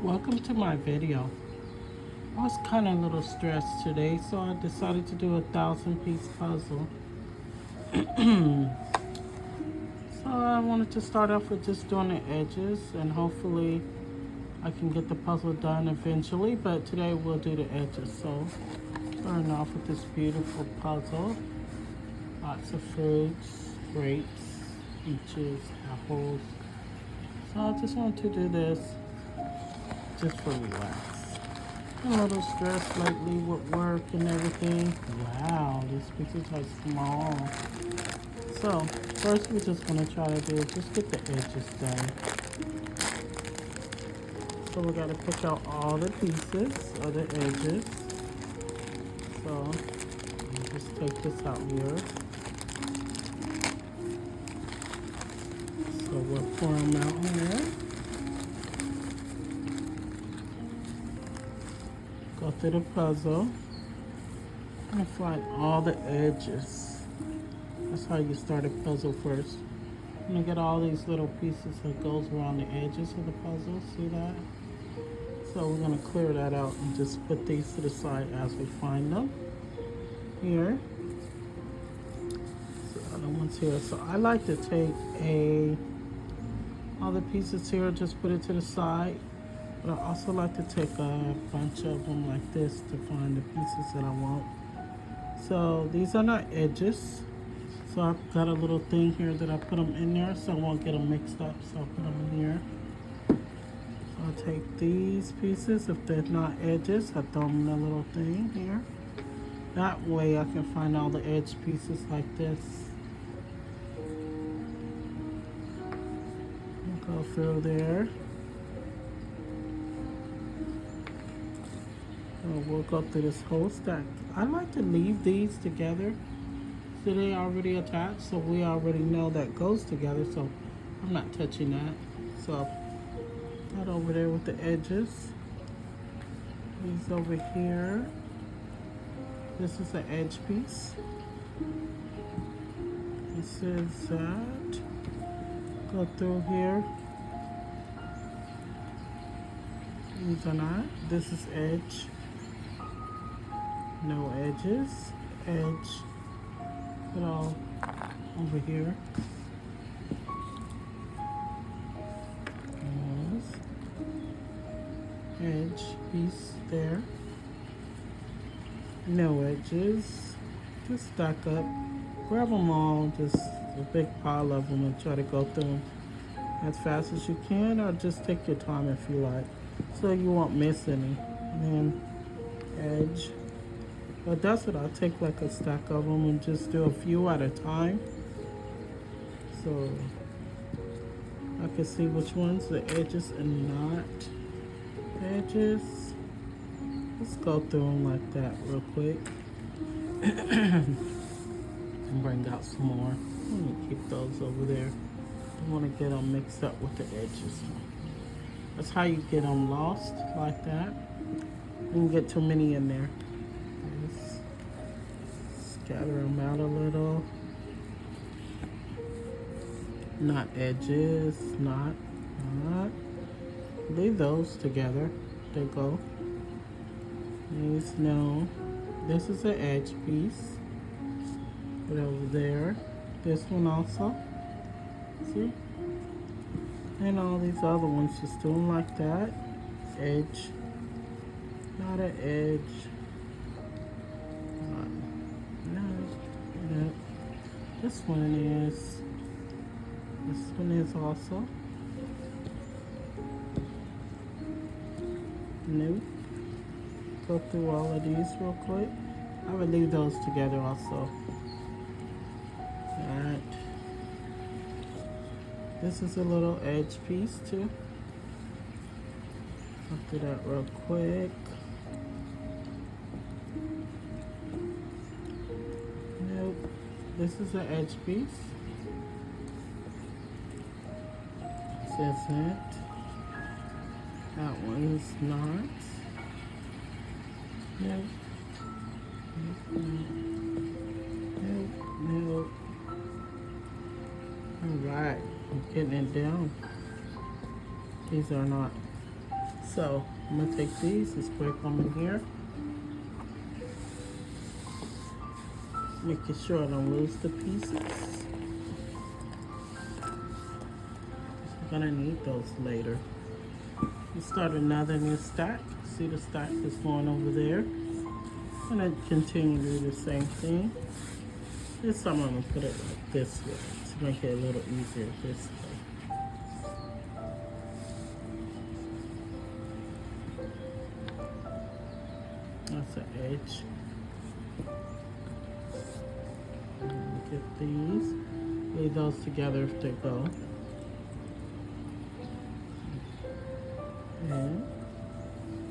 Welcome to my video. I was kind of a little stressed today, so I decided to do a 1,000-piece puzzle. So I wanted to start off with just doing the edges, and hopefully I can get the puzzle done eventually, but today we'll do the edges. So starting off with this beautiful puzzle. Lots of fruits, grapes, peaches, apples. So I just want to do this just for relax. I'm a little stressed lately with work and everything. Wow, these pieces are small. So first we're just gonna try to do is just get the edges done. So we gotta pick out all the pieces of the edges. So I'll just take this out here. So we'll pour them out here. Go through the puzzle and find all the edges. That's how you start a puzzle first. I'm gonna get all these little pieces that goes around the edges of the puzzle. See that? So we're gonna clear that out and just put these to the side as we find them. Here. So the other ones here. So I like to take all the pieces here, just put it to the side. But I also like to take a bunch of them like this to find the pieces that I want. So these are not edges. So I've got a little thing here that I put them in there so I won't get them mixed up. So I'll put them in here. So I'll take these pieces. If they're not edges, I throw them in a little thing here. That way I can find all the edge pieces like this. I'll go through there. We'll go through this whole stack. I like to leave these together. So they already attached, so we already know that goes together, so I'm not touching that. So that over there with the edges. These over here. This is an edge piece. This is that. Go through here. These are not. This is edge. No edges. Edge. Put all over here. Edge piece there. No edges. Just stack up. Grab them all, just a big pile of them, and try to go through them as fast as you can, or just take your time if you like, so you won't miss any. And then edge. But that's what I'll take, like a stack of them, and just do a few at a time. So I can see which ones the edges and not edges. Let's go through them like that real quick. And bring out some more. Let me keep those over there. I want to get them mixed up with the edges. That's how you get them lost, like that. You can get too many in there. Just scatter them out a little. Not edges, not. Leave those together. They go. These, no. This is an edge piece. Put it over there. This one also. See? And all these other ones, just do them like that. Edge. Not an edge. No. This one is. This one is also. Nope. Go through all of these real quick. I would leave those together also. That. This is a little edge piece too. I'll do that real quick. Nope. This is an edge piece. This isn't. That one is not. Nope. Nope. Alright, I'm getting it down. These are not So I'm gonna take these and spray them in here, making sure I don't lose the pieces. I'm gonna need those later. We start another new stack. See the stack is going over there. I'm gonna continue to do the same thing. This time I'm gonna put it like this way to make it a little easier this way. That's the edge. Get these. Leave those together if they go. And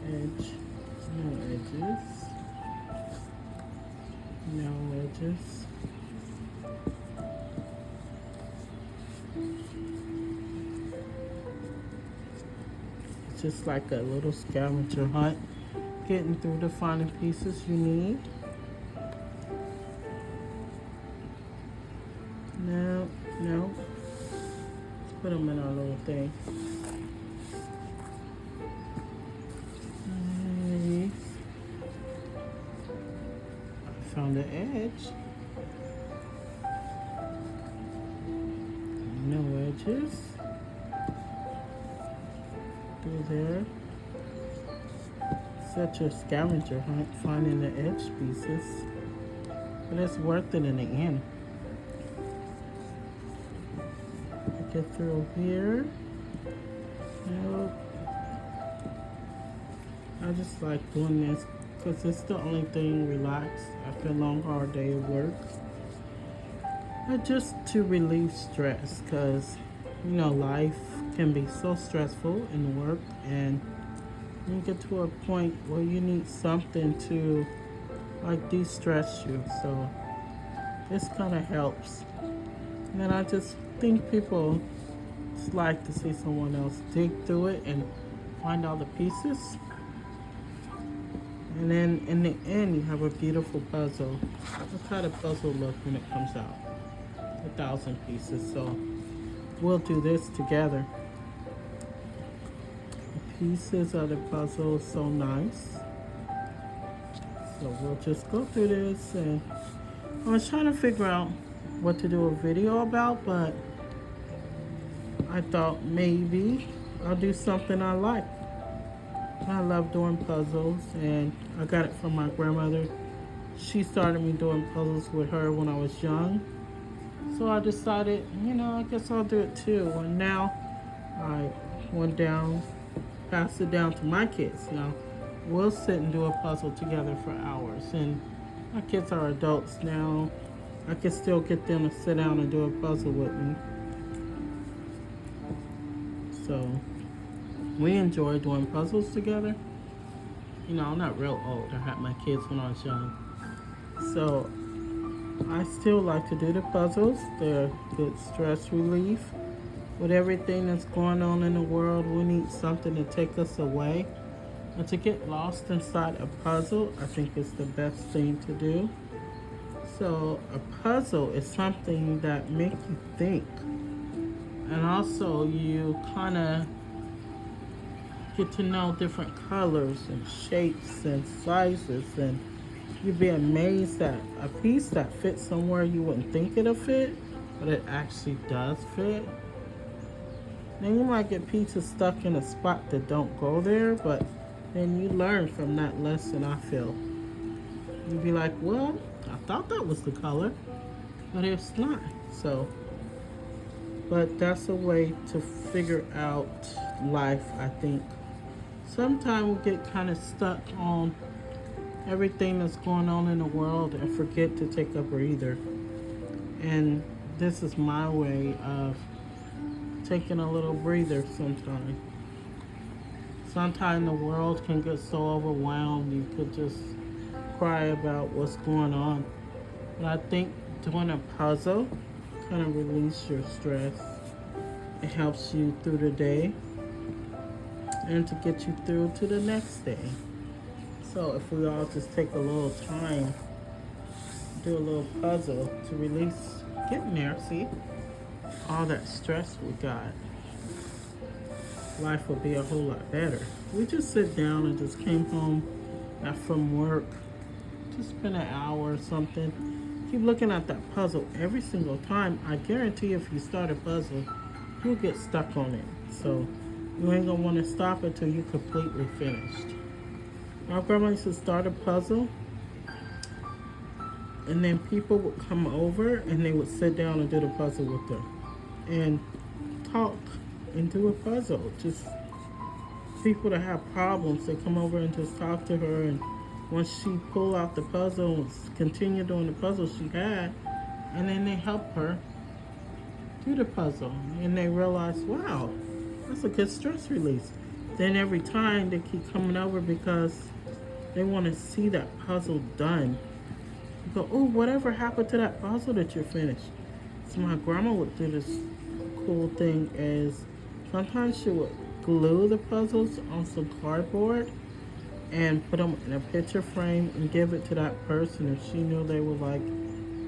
edge, no edges, no edges. It's just like a little scavenger hunt, getting through the final pieces you need. No, no. Let's put them in our little thing. Found the edge. No edges. Through there. Such a scavenger hunt finding the edge pieces. But it's worth it in the end. Get through here. Nope. I just like doing this because it's the only thing relaxed after a long hard day of work. But just to relieve stress, because you know life can be so stressful in work, and you get to a point where you need something to like de-stress you. So this kind of helps. And then I just think people just like to see someone else dig through it and find all the pieces. And then in the end, you have a beautiful puzzle. Look how the puzzle looks when it comes out. 1,000 pieces. So we'll do this together. The pieces of the puzzle is so nice. So we'll just go through this. And I was trying to figure out what to do a video about, but I thought maybe I'll do something I like. I love doing puzzles, and I got it from my grandmother. She started me doing puzzles with her when I was young. So I decided, you know, I guess I'll do it too. And now I went down, passed it down to my kids. Now we'll sit and do a puzzle together for hours. And my kids are adults now. I can still get them to sit down and do a puzzle with me. So we enjoy doing puzzles together. You know, I'm not real old. I had my kids when I was young. So I still like to do the puzzles. They're good stress relief. With everything that's going on in the world, we need something to take us away. And to get lost inside a puzzle, I think is the best thing to do. So a puzzle is something that makes you think. And also you kind of get to know different colors and shapes and sizes, and you'd be amazed that a piece that fits somewhere you wouldn't think it'll fit, but it actually does fit. Then you might get pieces stuck in a spot that don't go there, but then you learn from that lesson, I feel. You'd be like, well, I thought that was the color, but it's not. So, but that's a way to figure out life, I think. Sometimes we get kind of stuck on everything that's going on in the world and forget to take a breather. And this is my way of taking a little breather sometimes. Sometimes the world can get so overwhelmed you could just cry about what's going on. But I think doing a puzzle kind of release your stress. It helps you through the day and to get you through to the next day. So if we all just take a little time, do a little puzzle to release, getting there, see, all that stress we got. life would be a whole lot better. We just sit down and just came home from work, just spend an hour or something. Keep looking at that puzzle every single time. I guarantee if you start a puzzle, you'll get stuck on it. So you ain't gonna want to stop it till you're completely finished. My grandma used to start a puzzle, and then people would come over and they would sit down and do the puzzle with them and talk and do a puzzle. Just people that have problems, they come over and just talk to her, and once she pull out the puzzle and continue doing the puzzle she had, and then they help her do the puzzle, and they realize, wow, that's a good stress release. Then every time they keep coming over because they want to see that puzzle done. You go, oh, whatever happened to that puzzle that you finished? So my grandma would do this cool thing is sometimes she would glue the puzzles on some cardboard and put them in a picture frame and give it to that person if she knew they were like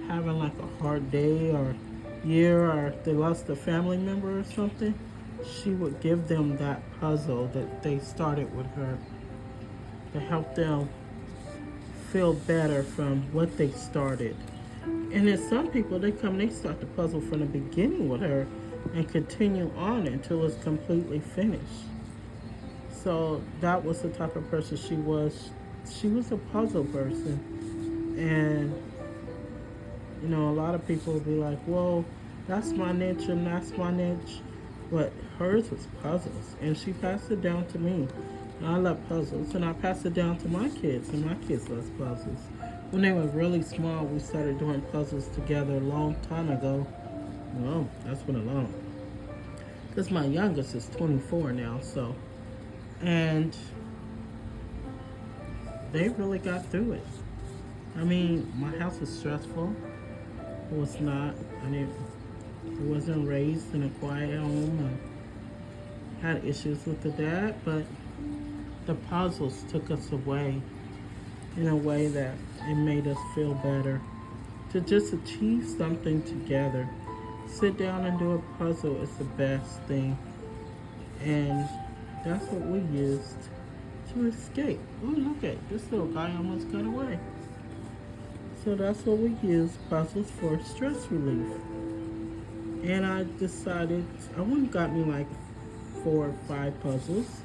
having like a hard day or year, or they lost a family member or something. She would give them that puzzle that they started with her to help them feel better from what they started. And then some people, they come and they start the puzzle from the beginning with her and continue on until it's completely finished. So that was the type of person she was. She was a puzzle person. And, you know, a lot of people will be like, well, that's my niche and that's my niche. But hers was puzzles. And she passed it down to me. And I love puzzles. And I passed it down to my kids. And my kids love puzzles. When they were really small, we started doing puzzles together a long time ago. Well, that's been a long. Because my youngest is 24 now, so. And they really got through it. I mean, my house was stressful. It was not. I wasn't raised in a quiet home. I had issues with the dad, but the puzzles took us away in a way that it made us feel better. To just achieve something together. Sit down and do a puzzle is the best thing. And that's what we used to escape. Oh, look at this little guy almost got away. So that's what we use puzzles for, stress relief. And I decided, I went and got me like 4 or 5 puzzles.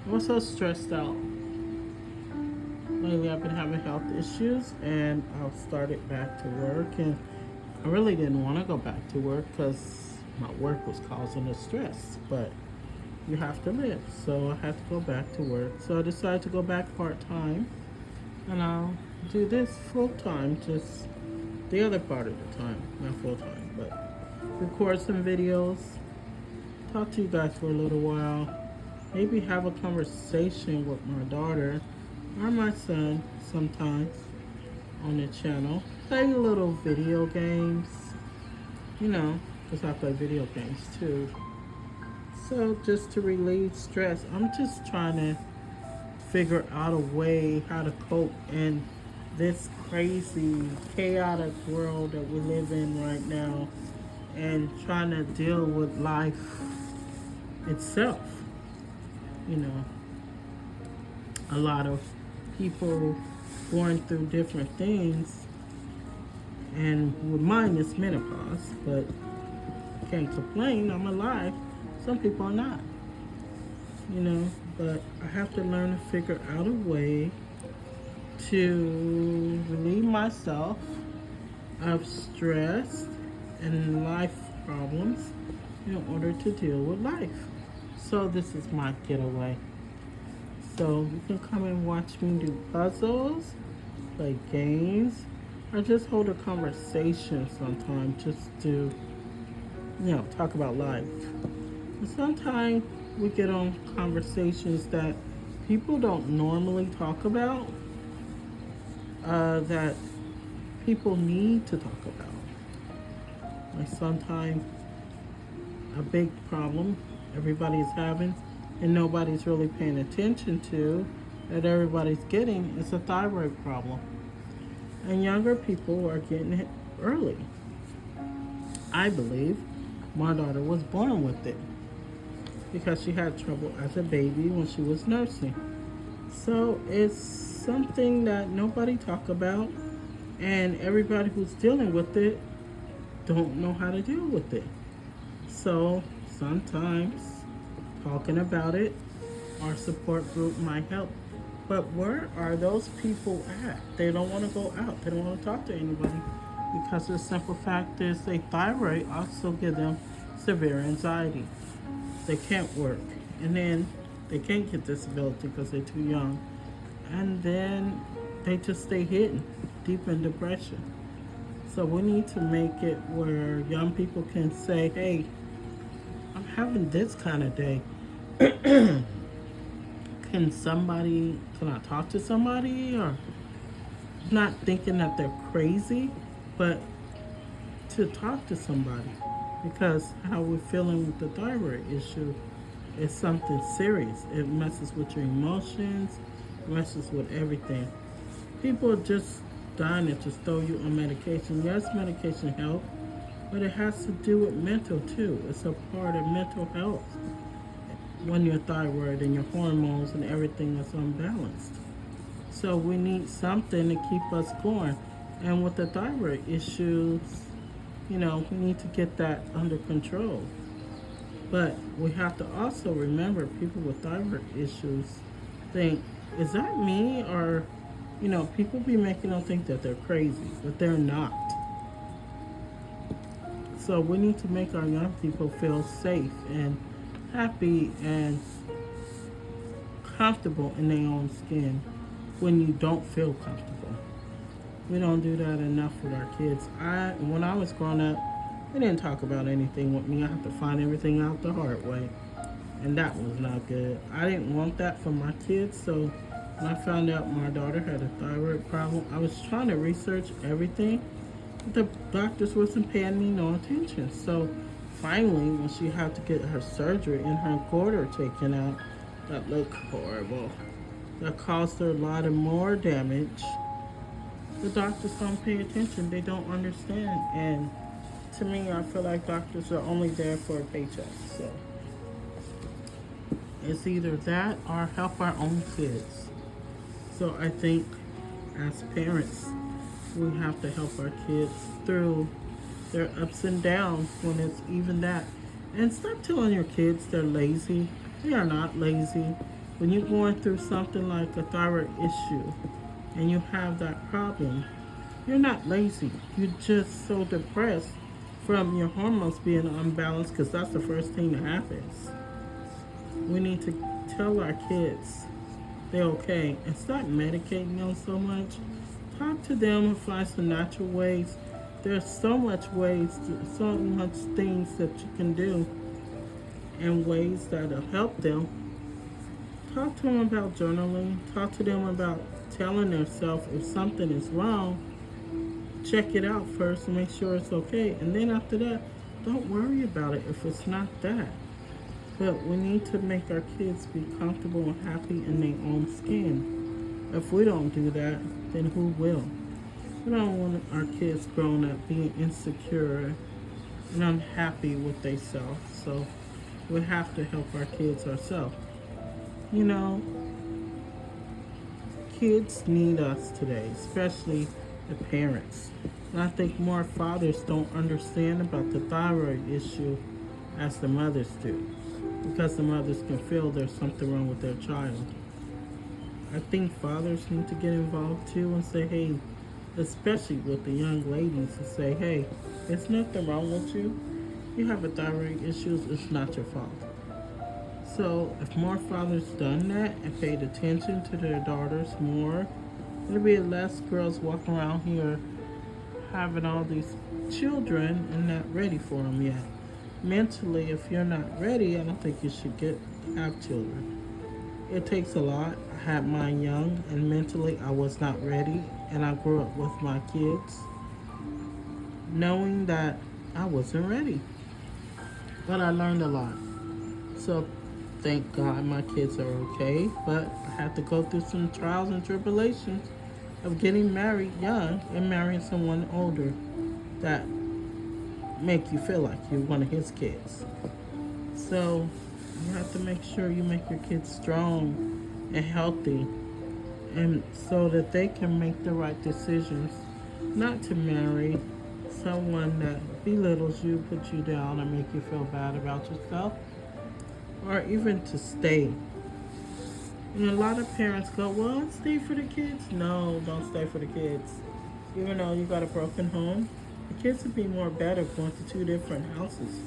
I was so stressed out. Lately I've been having health issues, and I started back to work, and I really didn't want to go back to work because my work was causing the stress, but you have to live, so I had to go back to work. So I decided to go back part-time, and I'll do this full-time, just the other part of the time, not full-time, but record some videos, talk to you guys for a little while, maybe have a conversation with my daughter or my son sometimes on the channel, play little video games, you know, because I play video games too. So just to relieve stress, I'm just trying to figure out a way how to cope in this crazy, chaotic world that we live in right now, and trying to deal with life itself. You know, a lot of people going through different things, and with mine it's menopause, but I can't complain, I'm alive. Some people are not, you know, but I have to learn to figure out a way to relieve myself of stress and life problems in order to deal with life. So this is my getaway. So you can come and watch me do puzzles, play games, or just hold a conversation sometime, just to, you know, talk about life. And sometimes we get on conversations that people don't normally talk about, that people need to talk about. Like sometimes a big problem everybody's having and nobody's really paying attention to, that everybody's getting, is a thyroid problem. And younger people are getting it early. I believe my daughter was born with it. because she had trouble as a baby when she was nursing. So it's something that nobody talk about, and everybody who's dealing with it don't know how to deal with it. So sometimes talking about it, our support group might help. But where are those people at? They don't want to go out. They don't want to talk to anybody because the simple fact is a thyroid also gives them severe anxiety. They can't work, and then they can't get disability because they're too young, and then they just stay hidden deep in depression. So we need to make it where young people can say, hey, I'm having this kind of day. Can I talk to somebody? Or not thinking that they're crazy, but to talk to somebody, because how we're feeling with the thyroid issue is something serious. It messes with your emotions, messes with everything. People are just dying to just throw you on medication. Yes, medication helps, but it has to do with mental too. It's a part of mental health when your thyroid and your hormones and everything is unbalanced. So we need something to keep us going. And with the thyroid issues, we need to get that under control. But we have to also remember people with thyroid issues think, is that me? Or, people be making them think that they're crazy, but they're not. So we need to make our young people feel safe and happy and comfortable in their own skin when you don't feel comfortable. We don't do that enough with our kids. When I was growing up, they didn't talk about anything with me. I had to find everything out the hard way, and that was not good. I didn't want that for my kids, so when I found out my daughter had a thyroid problem, I was trying to research everything. The doctors wasn't paying me no attention. So finally, when she had to get her surgery and her quarter taken out, that looked horrible. That caused her a lot of more damage. The doctors don't pay attention. They don't understand. And to me, I feel like doctors are only there for a paycheck. So it's either that or help our own kids. So I think as parents, we have to help our kids through their ups and downs when it's even that. And stop telling your kids they're lazy. They are not lazy. When you're going through something like a thyroid issue and you have that problem, you're not lazy. You're just so depressed from your hormones being unbalanced, because that's the first thing that happens. We need to tell our kids they're okay and stop medicating them so much. Talk to them and find some natural ways. There's so much things that you can do and ways that'll help them. Talk to them about journaling. Talk to them about telling themselves if something is wrong, check it out first and make sure it's okay. And then after that, don't worry about it if it's not that. But we need to make our kids be comfortable and happy in their own skin. If we don't do that, then who will? We don't want our kids growing up being insecure and unhappy with themselves. So we have to help our kids ourselves. Kids need us today, especially the parents. And I think more fathers don't understand about the thyroid issue as the mothers do, because the mothers can feel there's something wrong with their child. I think fathers need to get involved too and say, hey, especially with the young ladies, to say, hey, there's nothing wrong with you. You have a thyroid issue, it's not your fault. So if more fathers done that and paid attention to their daughters more, there'll be less girls walking around here having all these children and not ready for them yet. Mentally, if you're not ready, I don't think you should have children. It takes a lot. I had mine young, and mentally I was not ready, and I grew up with my kids knowing that I wasn't ready. But I learned a lot. So thank God my kids are okay, but I had to go through some trials and tribulations of getting married young and marrying someone older that make you feel like you're one of his kids. So You have to make sure you make your kids strong and healthy, and so that they can make the right decisions. Not to marry someone that belittles you, puts you down, and make you feel bad about yourself, or even to stay. And a lot of parents go, well, I'll stay for the kids. No, don't stay for the kids. Even though you got a broken home, the kids would be more better going to two different houses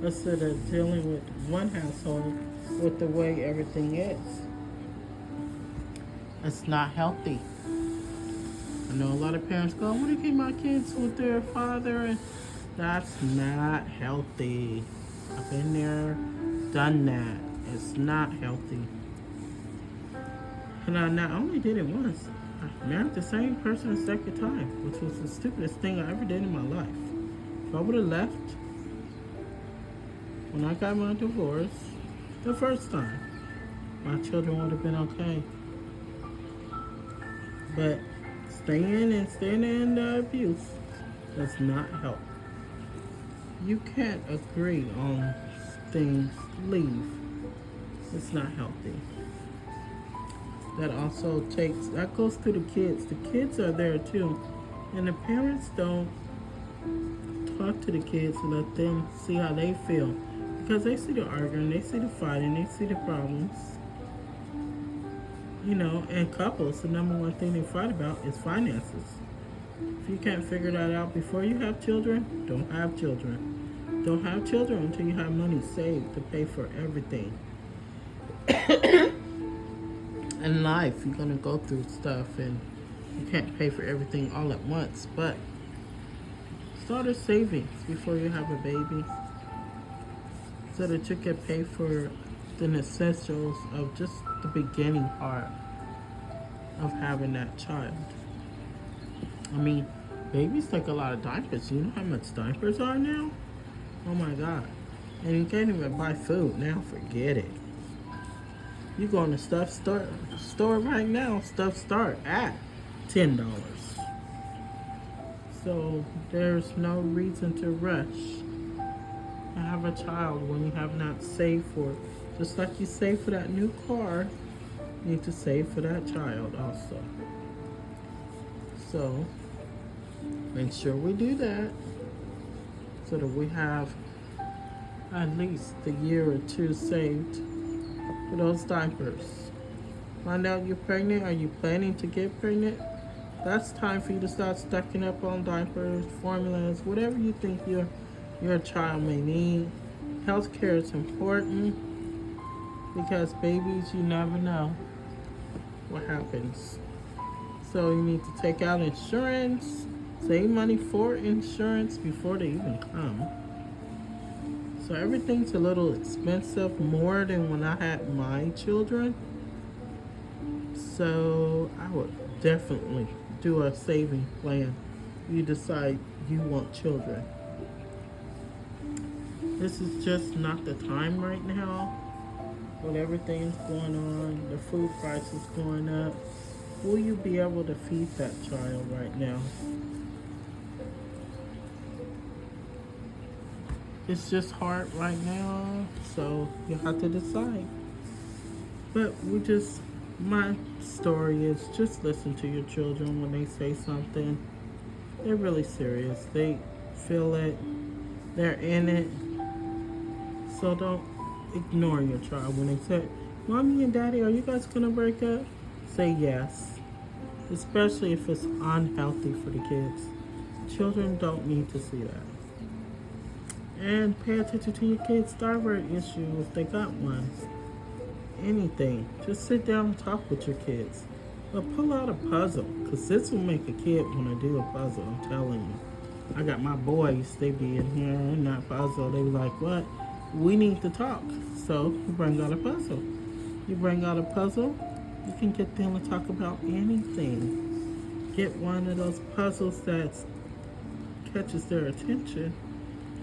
instead of dealing with one household with the way everything is. It's not healthy. I know a lot of parents go, I want to keep my kids with their father, and that's not healthy. I've been there, done that. It's not healthy. And I not only did it once, I married the same person a second time, which was the stupidest thing I ever did in my life. If I would have left when I got my divorce the first time, my children would have been okay. But staying in the abuse does not help. You can't agree on things, leave. It's not healthy. That also that goes to the kids. The kids are there too. And the parents don't talk to the kids and let them see how they feel. Because they see the arguing, they see the fighting, they see the problems. And couples, the number one thing they fight about is finances. If you can't figure that out before you have children, don't have children. Don't have children until you have money saved to pay for everything. In life, you're going to go through stuff and you can't pay for everything all at once, but start a savings before you have a baby so that you can pay for the essentials of just the beginning part of having that child. I mean, babies take a lot of diapers. You know how much diapers are now? Oh my God. And you can't even buy food now. Forget it. You go in the stuff store right now, stuff start at $10. So there's no reason to rush and have a child when you have not saved for it. Just like you save for that new car, you need to save for that child also. So make sure we do that so that we have at least a year or two saved for those diapers. Find out you're pregnant. Are you planning to get pregnant? That's time for you to start stocking up on diapers, formulas, whatever you think your child may need. Healthcare is important because babies, you never know what happens. So you need to take out insurance, save money for insurance before they even come. So everything's a little expensive, more than when I had my children. So I would definitely do a saving plan. You decide you want children. This is just not the time right now. With everything's going on, the food prices going up. Will you be able to feed that child right now? It's just hard right now, so you have to decide. But my story is just listen to your children when they say something. They're really serious. They feel it. They're in it. So don't ignore your child when they say, Mommy and Daddy, are you guys going to break up? Say yes. Especially if it's unhealthy for the kids. Children don't need to see that. And pay attention to your kids' thyroid issue if they got one. Anything. Just sit down and talk with your kids. But pull out a puzzle, because this will make a kid want to do a puzzle, I'm telling you. I got my boys, they be in here in that puzzle. They be like, what? We need to talk. So you bring out a puzzle. You bring out a puzzle, you can get them to talk about anything. Get one of those puzzles that catches their attention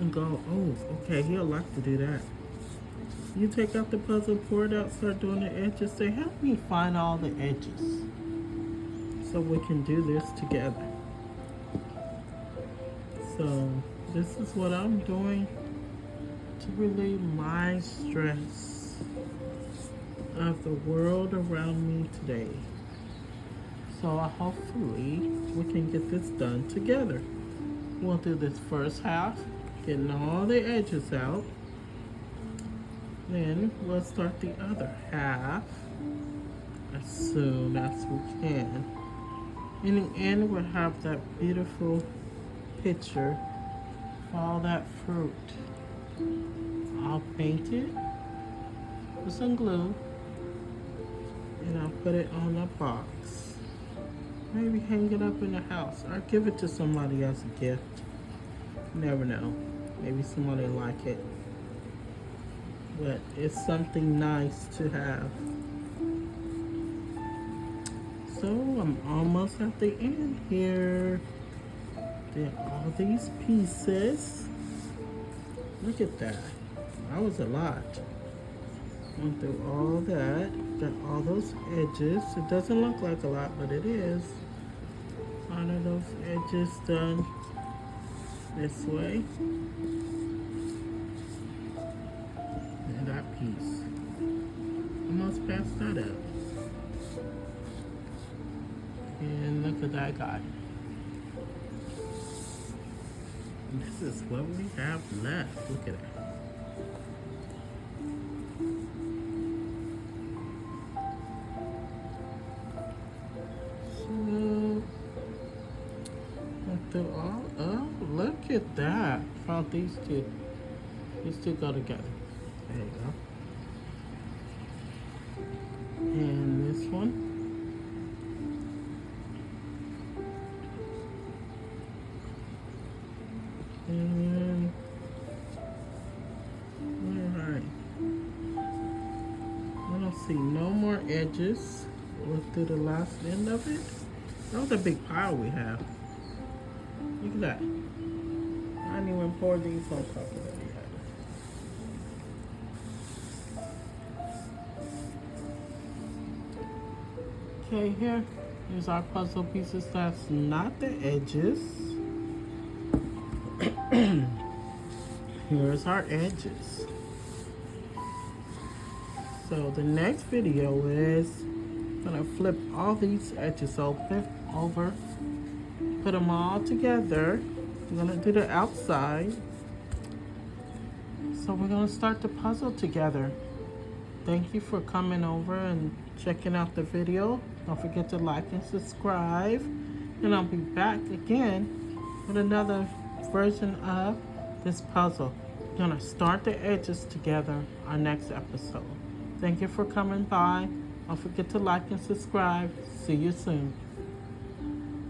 and go, oh, okay, he'll like to do that. You take out the puzzle, pour it out, start doing the edges. Say, help me find all the edges so we can do this together. So this is what I'm doing to relieve my stress. of the world around me today. So hopefully we can get this done together. We'll do this first half, getting all the edges out. Then we'll start the other half as soon as we can. In the end, we'll have that beautiful picture of all that fruit. I'll paint it with some glue and I'll put it on a box. Maybe hang it up in the house or give it to somebody as a gift. Never know. Maybe somebody will like it. But it's something nice to have. So I'm almost at the end here. Did all these pieces. Look at that. That was a lot. Went through all that. Got all those edges. It doesn't look like a lot, but it is. All of those edges done this way. And that piece. Almost passed that up. And look at that guy. This is what we have left. Look at that. So, oh, look at that. Found these two. These two go together. There you go. And this one. And alright. I don't see no more edges. Look through the last end of it. That was a big pile we have. Look at that. I didn't even pour these on top of that yet. Okay, here's our puzzle pieces. That's not the edges. Here's our edges. So the next video is gonna flip all these edges over, put them all together. I'm gonna do the outside. So we're gonna start the puzzle together. Thank you for coming over and checking out the video. Don't forget to like and subscribe. And I'll be back again with another version of this puzzle. We're gonna start the edges together our next episode. Thank you for coming by. Don't forget to like and subscribe. See you soon.